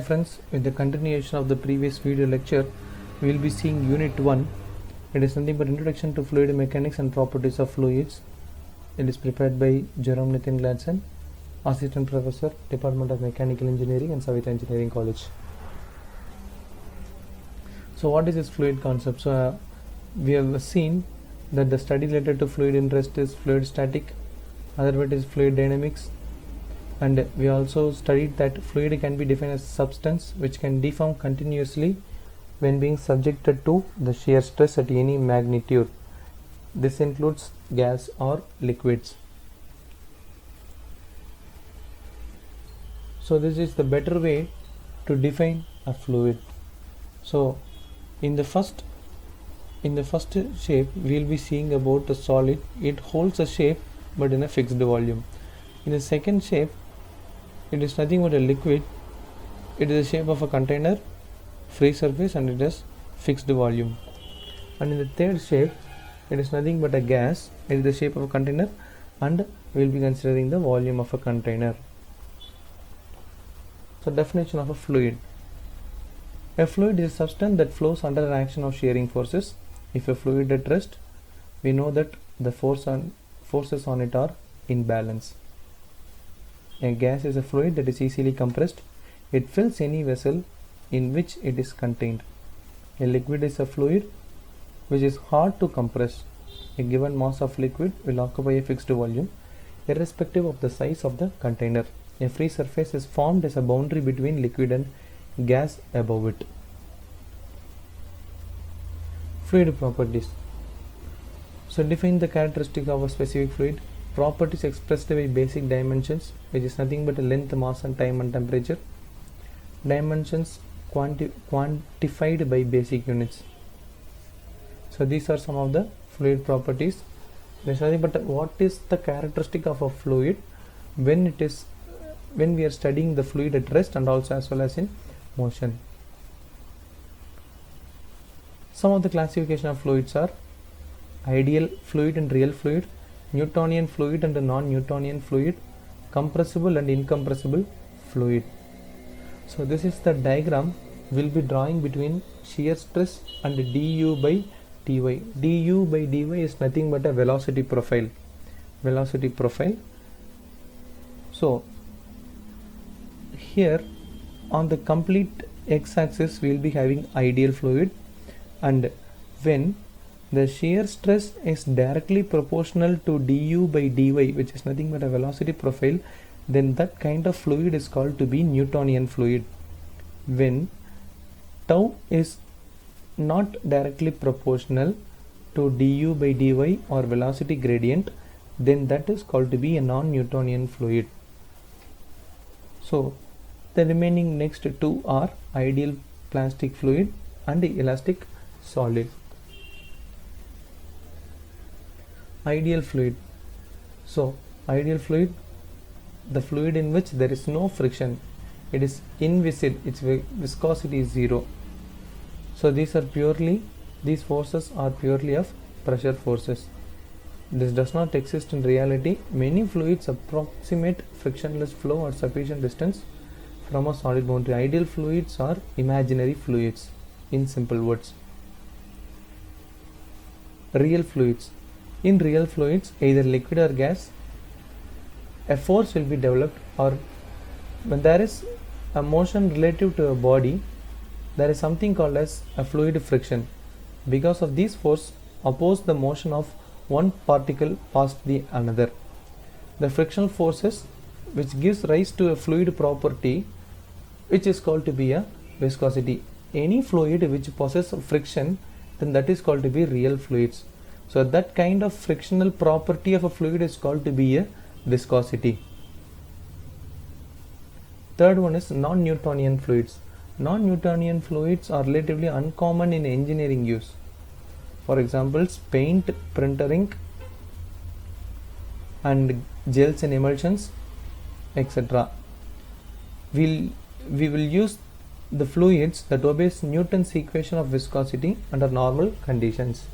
Friends, in the continuation of the previous video lecture, we will be seeing Unit 1. It is nothing but Introduction to Fluid Mechanics and Properties of Fluids. It is prepared by Jerome Nathan Gladson, Assistant Professor, Department of Mechanical Engineering and Savitri Engineering College. So what is this fluid concept? So we have seen that the study related to fluid interest is fluid static, other bit is fluid dynamics, and we also studied that fluid can be defined as a substance which can deform continuously when being subjected to the shear stress at any magnitude. This includes gas or liquids. So this is the better way to define a fluid. So in the first shape we will be seeing about a solid. It holds a shape but in a fixed volume. In the second shape, it is nothing but a liquid. It is the shape of a container, free surface, and it has fixed volume. And in the third shape, it is nothing but a gas. It is the shape of a container, and we will be considering the volume of a container. So definition of a fluid. A fluid is a substance that flows under an action of shearing forces. If a fluid at rest, we know that the forces on it are in balance. A gas is a fluid that is easily compressed. It fills any vessel in which it is contained. A liquid is a fluid which is hard to compress. A given mass of liquid will occupy a fixed volume irrespective of the size of the container. A free surface is formed as a boundary between liquid and gas above it. Fluid properties. So define the characteristic of a specific fluid. Properties expressed by basic dimensions, which is nothing but length, mass, and time and temperature. Dimensions quantified by basic units. So these are some of the fluid properties. There is nothing but what is the characteristic of a fluid when we are studying the fluid at rest and also as well as in motion. Some of the classification of fluids are ideal fluid and real fluid, Newtonian fluid and non-Newtonian fluid, compressible and incompressible fluid. So this is the diagram we'll be drawing between shear stress and du by dy. Du by dy is nothing but a velocity profile. So here on the complete x-axis we will be having ideal fluid, and when the shear stress is directly proportional to du by dy, which is nothing but a velocity profile, then that kind of fluid is called to be Newtonian fluid. When tau is not directly proportional to du by dy or velocity gradient, then that is called to be a non-Newtonian fluid. So the remaining next two are ideal plastic fluid and elastic solid. Ideal fluid. So ideal fluid, the fluid in which there is no friction, it is inviscid, its viscosity is zero. So these forces are purely of pressure forces. This does not exist in reality. Many fluids approximate frictionless flow at sufficient distance from a solid boundary. Ideal fluids are imaginary fluids, in simple words. Real fluids. In real fluids, either liquid or gas, a force will be developed, or when there is a motion relative to a body, there is something called as a fluid friction. Because of these force oppose the motion of one particle past the another. The frictional forces which gives rise to a fluid property which is called to be a viscosity. Any fluid which possesses friction, then that is called to be real fluids. So that kind of frictional property of a fluid is called to be a viscosity. Third one is non-Newtonian fluids. Non-Newtonian fluids are relatively uncommon in engineering use. For example, paint, printer ink, and gels and emulsions, etc. We will use the fluids that obeys Newton's equation of viscosity under normal conditions.